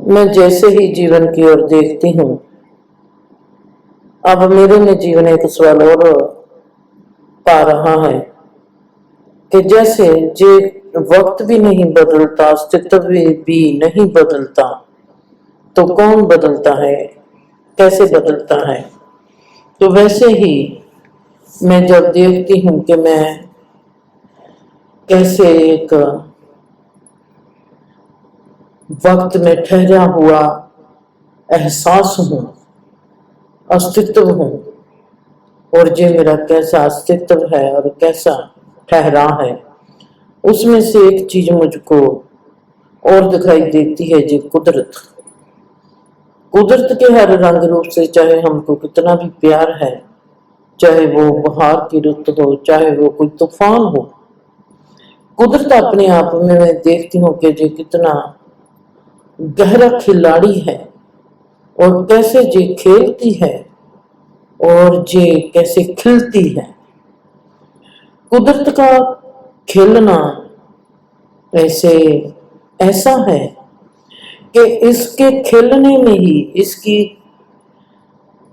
मैं जैसे ही जीवन की ओर देखती हूँ, अब मेरे में जीवन एक सवाल और पा रहा है कि जैसे जे वक्त भी नहीं बदलता, अस्तित्व भी नहीं बदलता, तो कौन बदलता है, कैसे बदलता है। तो वैसे ही मैं जब देखती हूँ कि मैं कैसे एक वक्त में ठहरा हुआ एहसास हूँ, अस्तित्व हूँ, और जो मेरा कैसा अस्तित्व है और कैसा ठहरा है, उसमें से एक चीज मुझको और दिखाई देती है, जो कुदरत। कुदरत के हर रंग रूप से चाहे हमको कितना भी प्यार है, चाहे वो बहार की रुत हो, चाहे वो कोई तूफान हो, कुदरत अपने आप में मैं देखती हूँ कि जो कितना गहरा खिलाड़ी है और कैसे जे खेलती है और जे कैसे खिलती है। कुदरत का खेलना ऐसे ऐसा है कि इसके खेलने में ही, इसकी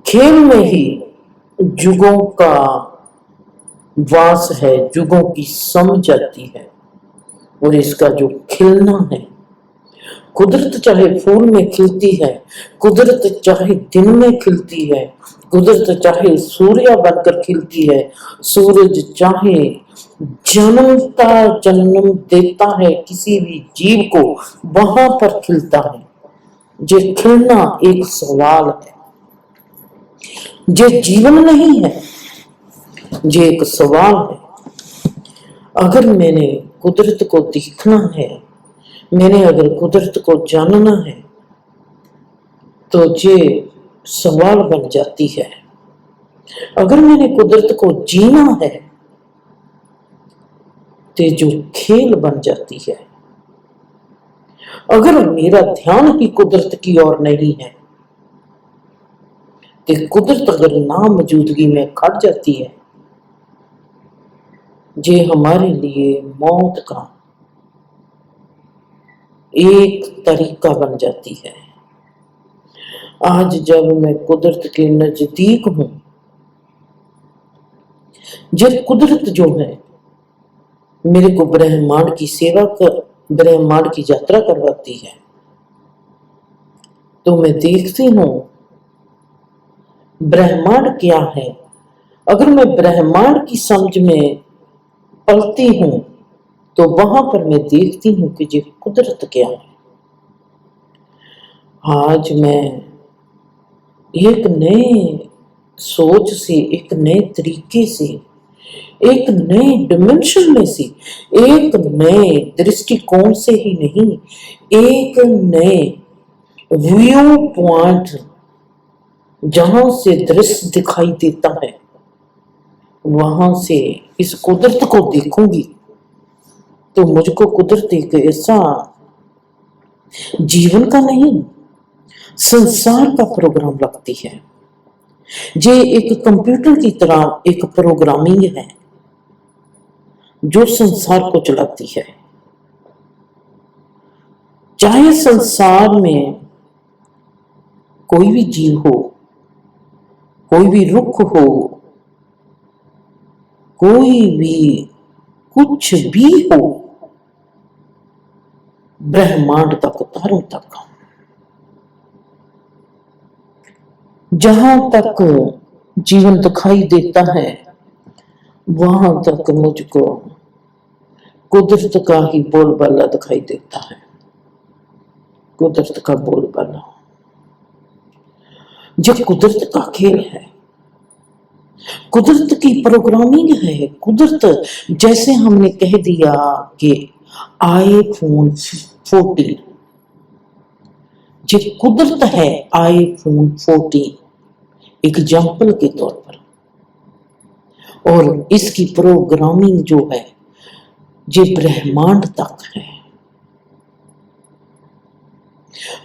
खेल में ही जुगों का वास है, जुगों की समझ आती है। और इसका जो खिलना है, कुदरत चाहे फूल में खिलती है, कुदरत चाहे दिन में खिलती है, कुदरत चाहे सूर्य बनकर खिलती है, सूरज चाहे जन्मता जन्म देता है किसी भी जीव को, वहां पर खिलता है। ये खिलना एक सवाल है, ये जीवन नहीं है, ये एक सवाल है। अगर मैंने कुदरत को देखना है, मैंने अगर कुदरत को जानना है, तो ये सवाल बन जाती है। अगर मैंने कुदरत को जीना है, तो जो खेल बन जाती है। अगर मेरा ध्यान ही कुदरत की ओर नहीं है, तो कुदरत अगर ना मौजूदगी में खड़ जाती है, ये हमारे लिए मौत का एक तरीका बन जाती है। आज जब मैं कुदरत के नजदीक हूं, जब कुदरत जो है मेरे को ब्रह्मांड की सेवा कर, ब्रह्मांड की यात्रा करवाती है, तो मैं देखती हूं ब्रह्मांड क्या है। अगर मैं ब्रह्मांड की समझ में पलती हूं, तो वहां पर मैं देखती हूं कि ये कुदरत क्या है। आज मैं एक नए सोच से, एक नए तरीके से, एक नए डिमेंशन में से, एक नए दृष्टिकोण से ही नहीं, एक नए व्यू पॉइंट जहां से दृश्य दिखाई देता है, वहां से इस कुदरत को देखूंगी, तो मुझको कुदरत एक ऐसा जीवन का नहीं, संसार का प्रोग्राम लगती है। ये एक कंप्यूटर की तरह एक प्रोग्रामिंग है जो संसार को चलाती है। चाहे संसार में कोई भी जीव हो, कोई भी रुख हो, कोई भी कुछ भी हो, ब्रह्मांड तक, तारों तक, जहां तक जीवन दिखाई देता है, वहां तक मुझको कुदरत का ही बोलबाला दिखाई देता है। कुदरत का बोलबाला जो कुदरत का खेल है, कुदरत की प्रोग्रामिंग है। कुदरत जैसे हमने कह दिया कि आईफोन 14, जो कुदरत है आईफोन 14 एग्जाम्पल के तौर पर, और इसकी प्रोग्रामिंग जो है ये ब्रह्मांड तक है।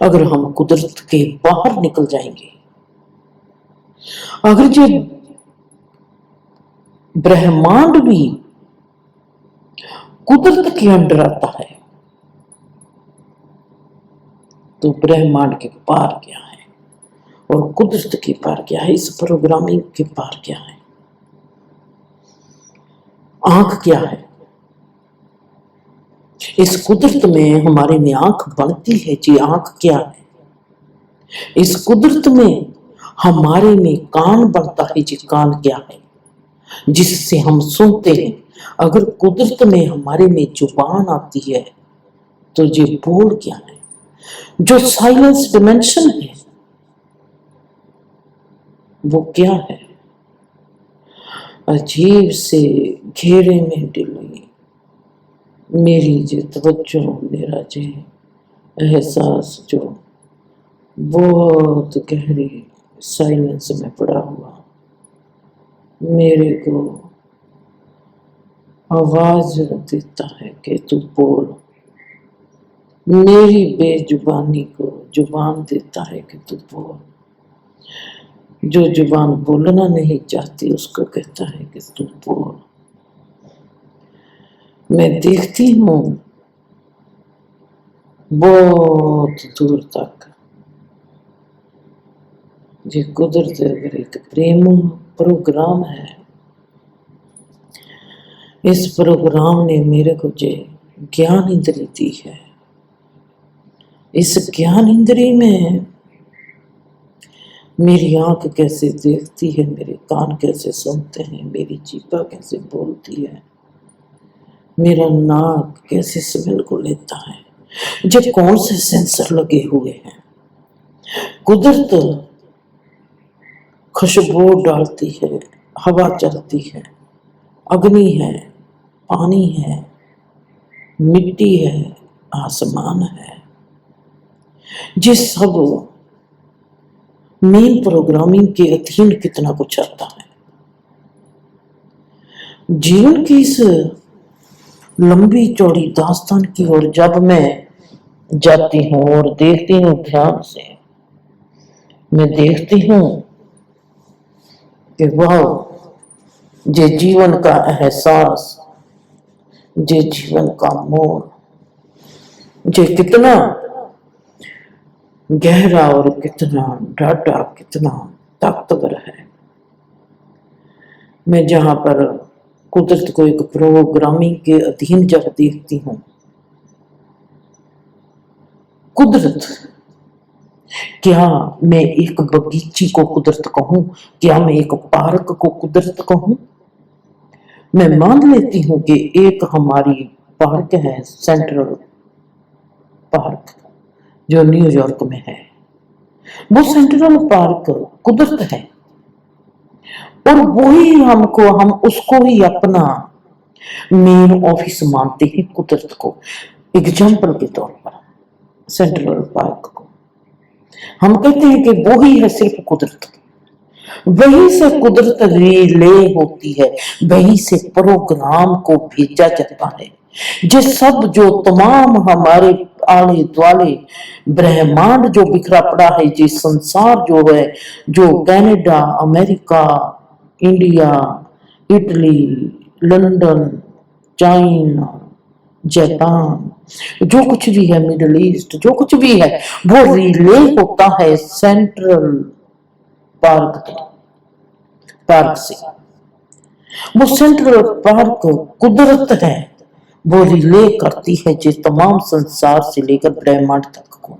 अगर हम कुदरत के बाहर निकल जाएंगे, अगर ये ब्रह्मांड भी कुदरत के अंडर आता है, तो ब्रह्मांड के पार क्या है और कुदरत के पार क्या है, इस प्रोग्रामिंग के पार क्या है। आंख क्या है, इस कुदरत में हमारे में आंख बनती है जी, आंख क्या है। इस कुदरत में हमारे में कान बनता है जी, कान क्या है जिससे हम सुनते हैं। अगर कुदरत में हमारे में जुबान आती है तो ये बोल क्या है, जो साइलेंस डिमेंशन है वो क्या है। अजीब से घेरे में डिली मेरी जो तवज्जो, मेरा जो एहसास जो बहुत गहरी साइलेंस में पड़ा हुआ, मेरे को आवाज देता है कि तू बोल। मेरी बेजुबानी को जुबान देता है कि तू बोल। जो जुबान बोलना नहीं चाहती उसको कहता है कि तू बोल। मैं देखती हूँ बहुत दूर तक ये कुदरत अगर एक प्रेम प्रोग्राम है, इस प्रोग्राम ने मेरे को जो ज्ञान इंद्री दी है, इस ज्ञान इंद्री में मेरी आंख कैसे देखती है, मेरे कान कैसे सुनते हैं, मेरी जीभा कैसे बोलती है, मेरा नाक कैसे स्मेल को लेता है, जो कौन से सेंसर लगे हुए हैं। कुदरत खुशबू डालती है, हवा चलती है, अग्नि है, पानी है, मिट्टी है, आसमान है, जिस सब मेन प्रोग्रामिंग के अधीन कितना कुछ आता है। जीवन की इस लंबी चौड़ी दास्तान की ओर जब मैं जाती हूँ और देखती हूँ ध्यान से, मैं देखती हूँ कि वाह, जे जीवन का एहसास, जे जीवन का मोड़, जे कितना गहरा और कितना डाटा, कितना ताकतवर है। मैं जहां पर कुदरत को एक प्रोग्रामिंग के अधीन जब देखती हूँ, कुदरत, क्या मैं एक बगीची को कुदरत कहूं, क्या मैं एक पार्क को कुदरत कहूं। मैं मान लेती हूं कि एक हमारी पार्क है, सेंट्रल पार्क, जो न्यूयॉर्क में है, वो सेंट्रल पार्क कुदरत है और वही हम उसको ही अपना मेन ऑफिस मानते हैं, कुदरत को। एग्जाम्पल के तौर पर सेंट्रल पार्क को हम कहते हैं कि वो ही है सिर्फ कुदरत, वहीं से कुदरत रिले होती है, वहीं से प्रोग्राम को भेजा जाता है। ये सब जो तमाम हमारे आले द्वाले ब्रह्मांड जो बिखरा पड़ा है, ये संसार जो है, जो Canada, America, India, Italy, London, China, Japan, जो कुछ भी है, मिडिल ईस्ट, जो कुछ भी है, वो रिले होता है सेंट्रल पार्क से। वो सेंट्रल पार्क कुदरत है, वो रिले करती है जो तमाम संसार से लेकर ब्रह्मांड तक को।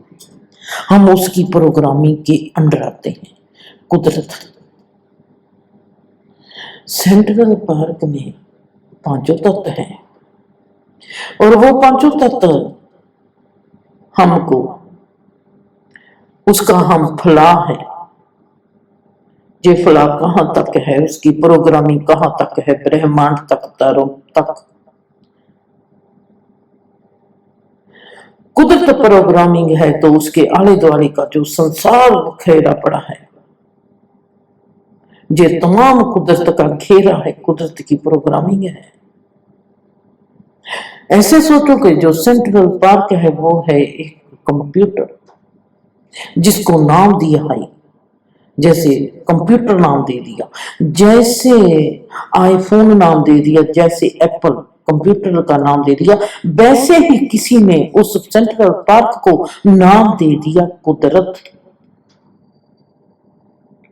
हम उसकी प्रोग्रामिंग के अंडर आते हैं। कुदरत सेंट्रल पार्क में पांचों तत्व हैं और वो पांचों तत्व हमको, उसका हम फला है, ये फला कहां तक है, उसकी प्रोग्रामिंग कहां तक है, ब्रह्मांड तक, तारों तक। कुदरत प्रोग्रामिंग है तो उसके आले दुआले का जो संसार घेरा पड़ा है, ये तमाम कुदरत का घेरा है, कुदरत की प्रोग्रामिंग है। ऐसे सोचो कि जो सेंट्रल पार्क है वो है एक कंप्यूटर, जिसको नाम दिया है, जैसे कंप्यूटर नाम दे दिया, जैसे आईफोन नाम दे दिया, जैसे एप्पल कंप्यूटर का नाम दे दिया, वैसे ही किसी ने उस सेंट्रल पार्क को नाम दे दिया कुदरत,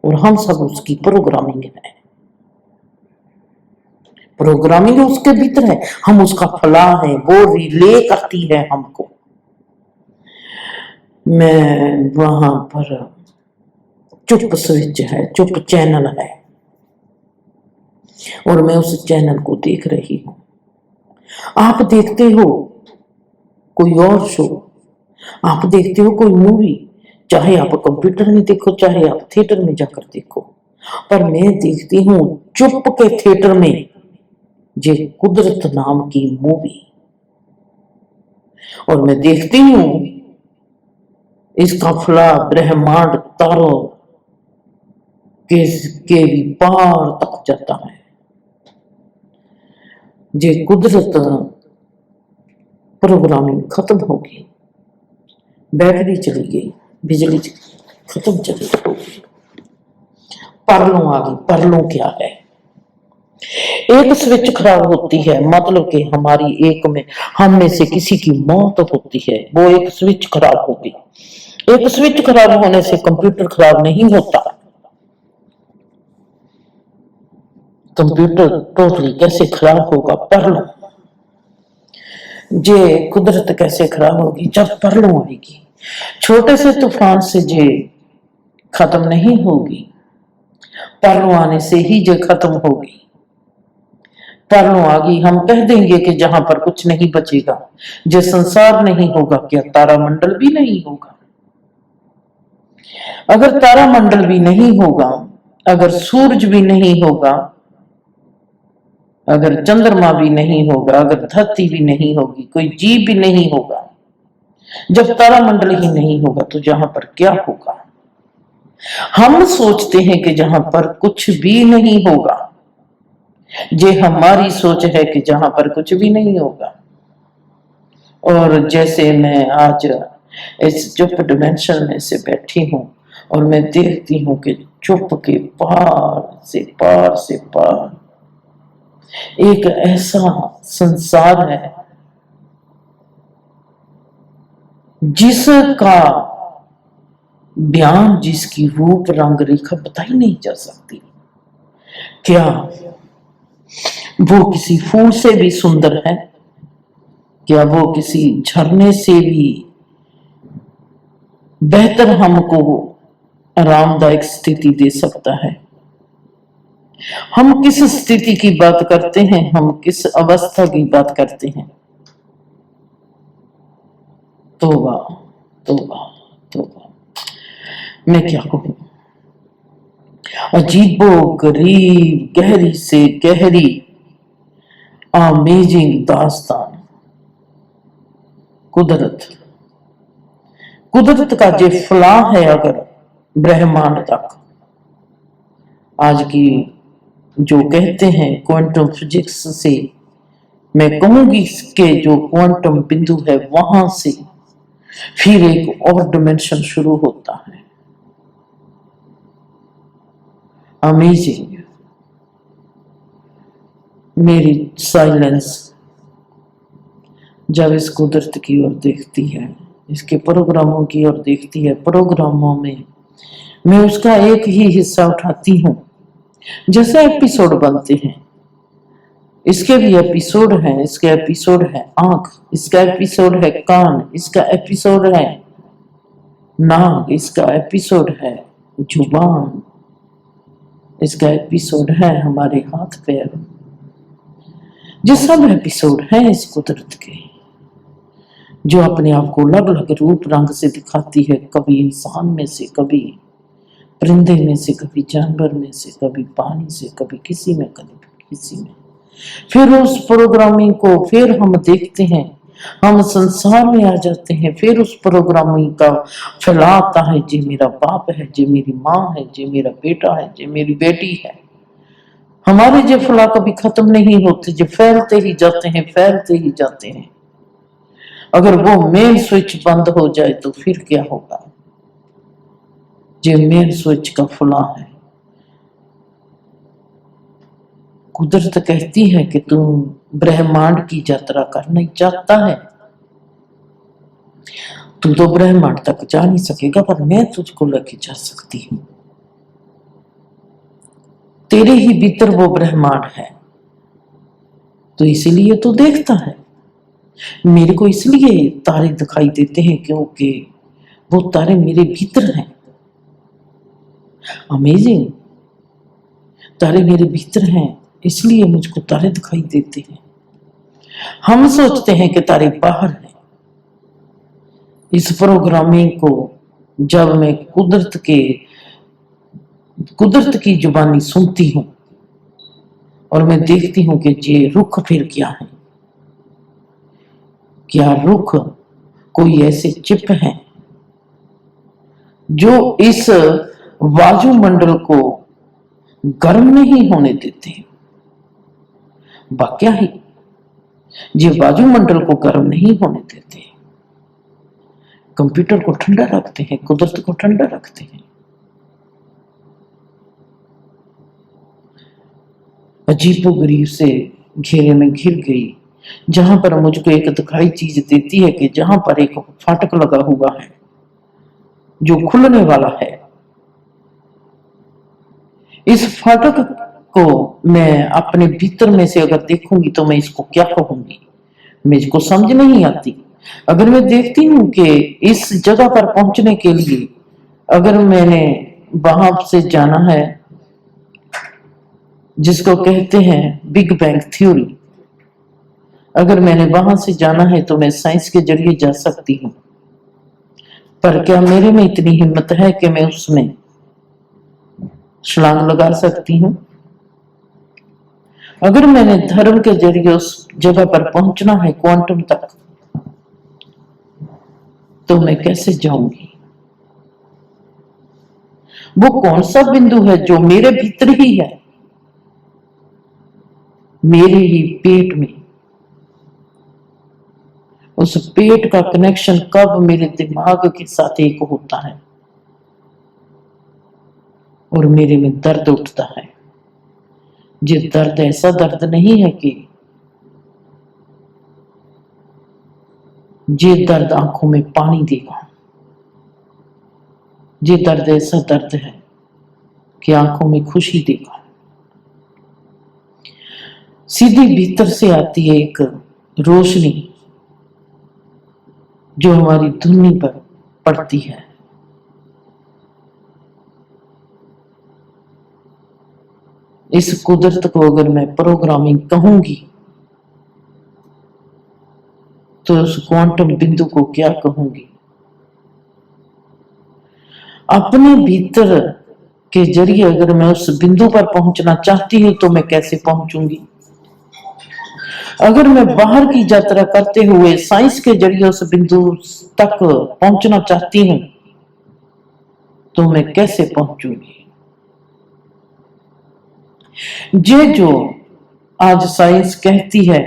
और हम सब उसकी प्रोग्रामिंग है, प्रोग्रामिंग उसके भीतर है, हम उसका फला है, वो रिले करती है हमको। मैं वहां पर चुप स्विच है, चुप चैनल है, और मैं उस चैनल को देख रही हूं। आप देखते हो कोई और शो, आप देखते हो कोई मूवी, चाहे आप कंप्यूटर में देखो चाहे आप थिएटर में जाकर देखो, पर मैं देखती हूं चुप के थिएटर में जे कुदरत नाम की मूवी, और मैं देखती हूं इसका फला ब्रह्मांड तारों के भी पार तक जाता है। जे कुदरत प्रोग्रामिंग खत्म होगी, बैटरी चली गई, बिजली खत्म चली गई, परलों आ गई। परलों क्या है? एक स्विच खराब होती है, मतलब कि हमारी एक में हम में से किसी की मौत होती है, वो एक स्विच खराब होगी। एक स्विच खराब होने से कंप्यूटर खराब नहीं होता। कंप्यूटर टोटली कैसे खराब होगा? परलों। जे कुदरत कैसे खराब होगी? जब परलों आएगी। छोटे से तूफान से जे खत्म नहीं होगी, परलों आने से ही जे खत्म होगी। परलों आ गई, हम कह देंगे कि जहां पर कुछ नहीं बचेगा, जो संसार नहीं होगा, क्या तारामंडल भी नहीं होगा? अगर तारामंडल भी नहीं होगा, अगर सूरज भी नहीं होगा, अगर चंद्रमा भी नहीं होगा, अगर धरती भी नहीं होगी, कोई जीव भी नहीं होगा, जब तारामंडल ही नहीं होगा तो जहां पर क्या होगा? हम सोचते हैं कि जहां पर कुछ भी नहीं होगा, ये हमारी सोच है कि जहां पर कुछ भी नहीं होगा। और जैसे मैं आज इस चुप डिमेंशन में से बैठी हूं और मैं देखती हूं कि चुप के पार से पार एक ऐसा संसार है जिसका बयान, जिसकी रूप रंग रेखा बताई नहीं जा सकती। क्या वो किसी फूल से भी सुंदर है? क्या वो किसी झरने से भी बेहतर हमको आरामदायक स्थिति दे सकता है? हम किस स्थिति की बात करते हैं, हम किस अवस्था की बात करते हैं? तौबा तौबा तौबा, मैं क्या कहूं। अजीबो गरीब, गहरी से गहरी अमेजिंग दास्तान कुदरत। कुदरत का जो फला है, अगर ब्रह्मांड तक, आज की जो कहते हैं क्वांटम फिजिक्स से, मैं कहूंगी कि जो क्वांटम बिंदु है वहां से फिर एक और डिमेंशन शुरू होता है। अमेजिंग। मेरी साइलेंस जब इस कुदरत की ओर देखती है, इसके प्रोग्रामों की ओर देखती है, प्रोग्रामों में मैं उसका एक ही हिस्सा उठाती हूं। जैसे एपिसोड बनते हैं, इसके भी एपिसोड हैं, इसके एपिसोड है आंख, इसका एपिसोड है कान, इसका एपिसोड है नाक, इसका एपिसोड है जुबान, इसका एपिसोड है हमारे हाथ पैर। जो सब एपिसोड हैं इस कुदरत के, जो अपने आप को अलग अलग रूप रंग से दिखाती है, कभी इंसान में से, कभी परिंदे में से, कभी जानवर में से, कभी पानी से, कभी किसी में, कभी किसी में। फिर उस प्रोग्रामिंग को फिर हम देखते हैं, हम संसार में आ जाते हैं, फिर उस प्रोग्रामिंग का फैलाता है, जी मेरा बाप है, जी मेरी माँ है, जी मेरा बेटा है, जी मेरी बेटी है। हमारे जो फला कभी खत्म नहीं होते, जो फैलते ही जाते हैं, फैलते ही जाते हैं। अगर वो मेन स्विच बंद हो जाए तो फिर क्या होगा? जो मेन स्विच का फला है, कुदरत कहती है कि तू ब्रह्मांड की यात्रा करना चाहता है, तू तो ब्रह्मांड तक जा नहीं सकेगा, पर मैं तुझको लेके जा सकती हूँ। तेरे ही भीतर वो ब्रह्मांड है, तो इसीलिए तो देखता है। मेरे को इसलिए तारे दिखाई देते हैं क्योंकि वो तारे मेरे भीतर हैं। अमेजिंग, तारे मेरे भीतर हैं, इसलिए मुझको तारे दिखाई देते हैं। हम सोचते हैं कि तारे बाहर हैं। इस प्रोग्रामिंग को जब मैं कुदरत की जुबानी सुनती हूँ और मैं देखती हूँ कि ये रुख फिर क्या है, क्या रुख कोई ऐसे चिप हैं जो इस वायुमंडल को गर्म नहीं होने देते। वाकया ही ये वायुमंडल को गर्म नहीं होने देते, कंप्यूटर को ठंडा रखते हैं, कुदरत को ठंडा रखते हैं। अजीबोगरीब से घेरे में घिर गई, जहां पर मुझको एक दिखाई चीज देती है कि जहां पर एक फाटक लगा हुआ है जो खुलने वाला है। इस फाटक को मैं अपने भीतर में से अगर देखूंगी तो मैं इसको क्या कहूंगी, मुझको समझ नहीं आती। अगर मैं देखती हूँ कि इस जगह पर पहुंचने के लिए अगर मैंने वहां से जाना है, जिसको कहते हैं बिग बैंग थ्योरी, अगर मैंने वहां से जाना है तो मैं साइंस के जरिए जा सकती हूँ, पर क्या मेरे में इतनी हिम्मत है कि मैं उसमें छलांग लगा सकती हूँ? अगर मैंने धर्म के जरिए उस जगह पर पहुंचना है, क्वांटम तक, तो मैं कैसे जाऊंगी? वो कौन सा बिंदु है जो मेरे भीतर ही है, मेरे ही पेट में? उस पेट का कनेक्शन कब मेरे दिमाग के साथ एक होता है और मेरे में दर्द उठता है। ये दर्द ऐसा दर्द नहीं है कि ये दर्द आंखों में पानी देगा, ये दर्द ऐसा दर्द है कि आंखों में खुशी देगा। सीधी भीतर से आती है एक रोशनी जो हमारी धुनी पर पड़ती है। इस कुदरत को अगर मैं प्रोग्रामिंग कहूंगी तो उस क्वांटम बिंदु को क्या कहूंगी? अपने भीतर के जरिए अगर मैं उस बिंदु पर पहुंचना चाहती हूं तो मैं कैसे पहुंचूंगी? अगर मैं बाहर की यात्रा करते हुए साइंस के जरिए उस बिंदु तक पहुंचना चाहती हूं तो मैं कैसे पहुंचूंगी? ये जो आज साइंस कहती है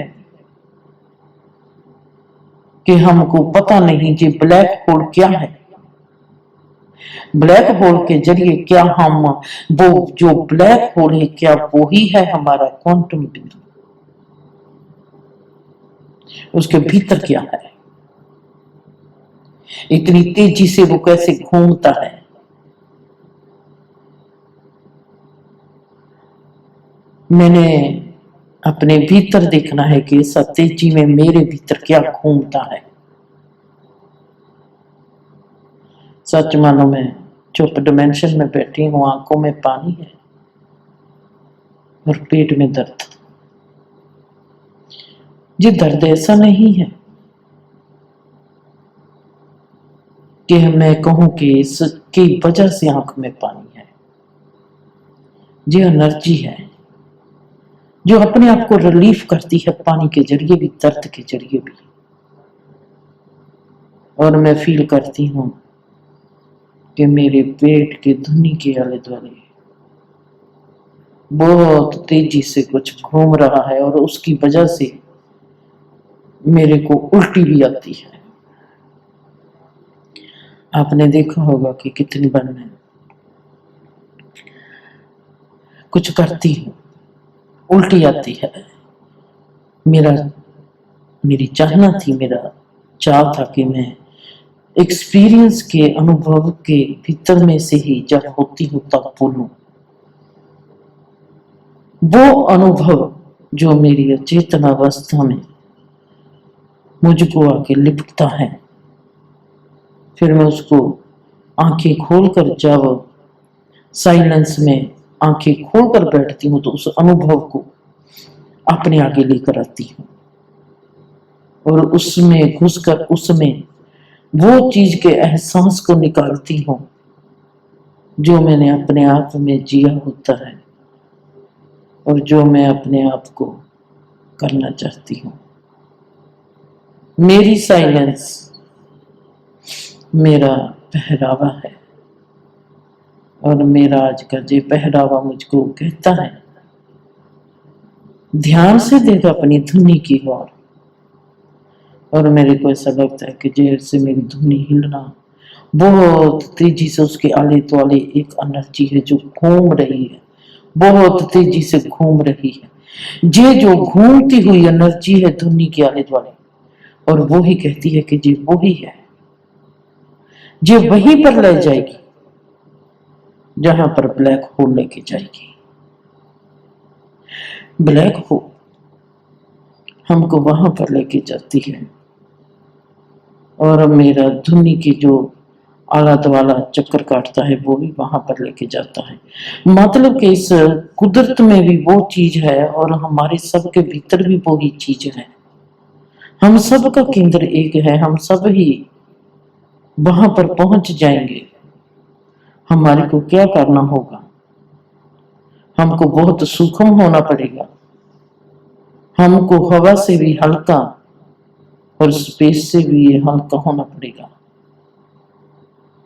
कि हमको पता नहीं ये ब्लैक होल क्या है, ब्लैक होल के जरिए क्या हम वो जो ब्लैक होल है क्या वो ही है हमारा क्वांटम बिंदु? उसके भीतर क्या है? इतनी तेजी से वो कैसे घूमता है? मैंने अपने भीतर देखना है कि इस तेजी में मेरे भीतर क्या घूमता है। सच मानो मैं चुप डिमेंशन में बैठी हूं, आंखों में पानी है और पेट में दर्द। ये दर्द ऐसा नहीं है कि मैं कहूं कि इसकी वजह से आंख में पानी है। ये एनर्जी है जो अपने आप को रिलीफ करती है, पानी के जरिए भी, दर्द के जरिए भी। और मैं फील करती हूं कि मेरे पेट के धुनी के आले दुआले बहुत तेजी से कुछ घूम रहा है और उसकी वजह से मेरे को उल्टी भी आती है। आपने देखा होगा कि कितनी बार मैं कुछ करती हूँ उल्टी आती है। मेरा मेरी चाहना थी, मेरा चाह था कि मैं एक्सपीरियंस के अनुभव के भीतर में से ही जब होती हूँ तब बोलूं। वो अनुभव जो मेरी अचेतन अवस्था में मुझको आके लिपटता है, फिर मैं उसको आंखें खोलकर जब साइलेंस में आंखें खोलकर बैठती हूँ तो उस अनुभव को अपने आगे लेकर आती हूँ और उसमें घुसकर उसमें वो चीज के एहसास को निकालती हूँ जो मैंने अपने आप में जिया होता है और जो मैं अपने आप को करना चाहती हूँ। मेरी साइलेंस मेरा पहरावा है और मेरा आज का जो पहरावा मुझको कहता है ध्यान से देख अपनी धुनी की ओर। और मेरे को ऐसा लगता है कि जैसे मेरी धुनी हिलना बहुत तेजी से, उसके आले दुआले एक एनर्जी है जो घूम रही है, बहुत तेजी से घूम रही है। ये जो घूमती हुई एनर्जी है धुनी के आले दुआले, और वो ही कहती है कि जी वो ही है, ये वहीं पर ले जाएगी जहां पर ब्लैक होल लेके जाएगी। ब्लैक होल हमको वहां पर लेके जाती है और मेरा धुनी की जो आला वाला चक्कर काटता है वो भी वहां पर लेके जाता है। मतलब कि इस कुदरत में भी वो चीज है और हमारे सब के भीतर भी वो ही चीज है। हम सब का केंद्र एक है, हम सब ही वहां पर पहुंच जाएंगे। हमारे को क्या करना होगा, हमको बहुत सूक्ष्म होना पड़ेगा, हमको हवा से भी हल्का और स्पेस से भी हल्का होना पड़ेगा।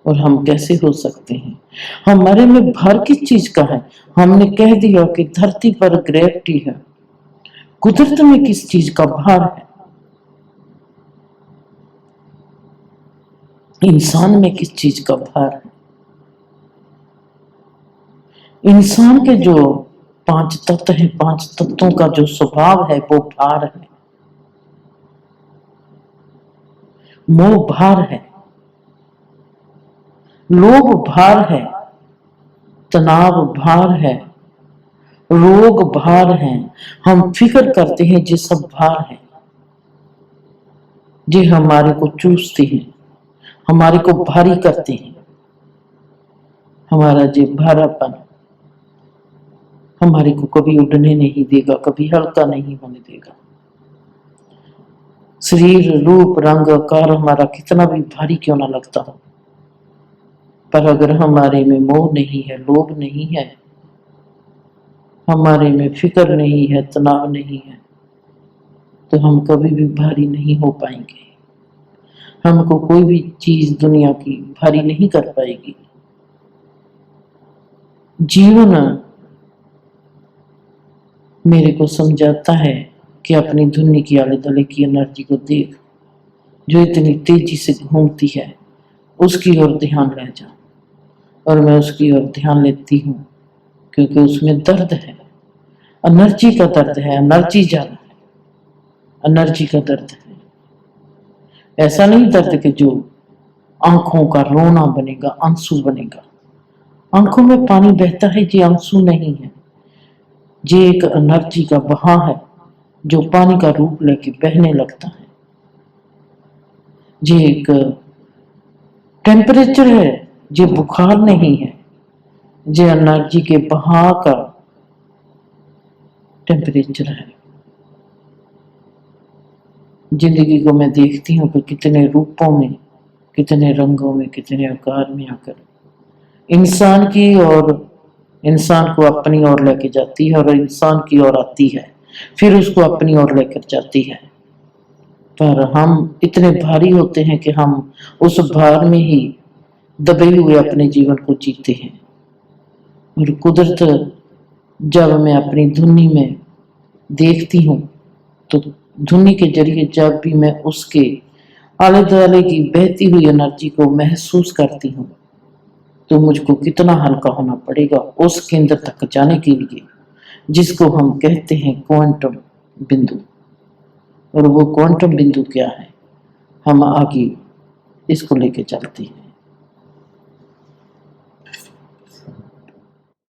और हम कैसे हो सकते हैं, हमारे में भर किस चीज का है। हमने कह दिया कि धरती पर ग्रेविटी है, कुदरत में किस चीज का भार है, इंसान में किस चीज का भार है। इंसान के जो 5 तत्व है, 5 तत्वों का जो स्वभाव है वो भार है, मोह भार है, लोभ भार है, तनाव भार है, रोग भार है। हम फिक्र करते हैं ये सब भार है, ये हमारे को चूसते हैं, हमारे को भारी करते हैं। हमारा ये भारापन हमारे को कभी उड़ने नहीं देगा, कभी हल्का नहीं होने देगा। शरीर रूप रंग आकार हमारा कितना भी भारी क्यों ना लगता हो, पर अगर हमारे में मोह नहीं है, लोभ नहीं है, हमारे में फिक्र नहीं है, तनाव नहीं है, तो हम कभी भी भारी नहीं हो पाएंगे। हमको कोई भी चीज दुनिया की भारी नहीं कर पाएगी। जीवन मेरे को समझाता है कि अपनी धुनी की आले दले की एनर्जी को देख, जो इतनी तेजी से घूमती है, उसकी ओर ध्यान ले जा। और मैं उसकी ओर ध्यान लेती हूँ क्योंकि उसमें दर्द है, एनर्जी का दर्द है, एनर्जी ज्यादा है, एनर्जी का दर्द है। ऐसा नहीं दर्द कि जो आंखों का रोना बनेगा, आंसू बनेगा। आंखों में पानी बहता है, ये आंसू नहीं है, ये एक एनर्जी का बहाव है जो पानी का रूप लेके बहने लगता है। ये एक टेम्परेचर है, ये बुखार नहीं है, ये एनर्जी के बहाव का टेम्परेचर है। जिंदगी को मैं देखती हूँ कि कितने रूपों में, कितने रंगों में, कितने आकार में आकर इंसान की और इंसान को अपनी ओर लेके जाती है और इंसान की ओर आती है, फिर उसको अपनी ओर लेकर जाती है। पर हम इतने भारी होते हैं कि हम उस भार में ही दबे हुए अपने जीवन को जीते हैं। और कुदरत जब मैं अपनी धुनी में देखती हूँ तो धुनी के जरिए जब भी मैं उसके आले दुआले की बहती हुई एनर्जी को महसूस करती हूँ तो मुझको कितना हल्का होना पड़ेगा उस केंद्र तक जाने के लिए। जिसको हम कहते हैं क्वांटम बिंदु। और वो क्वांटम बिंदु क्या है, हम आगे इसको लेके चलते हैं।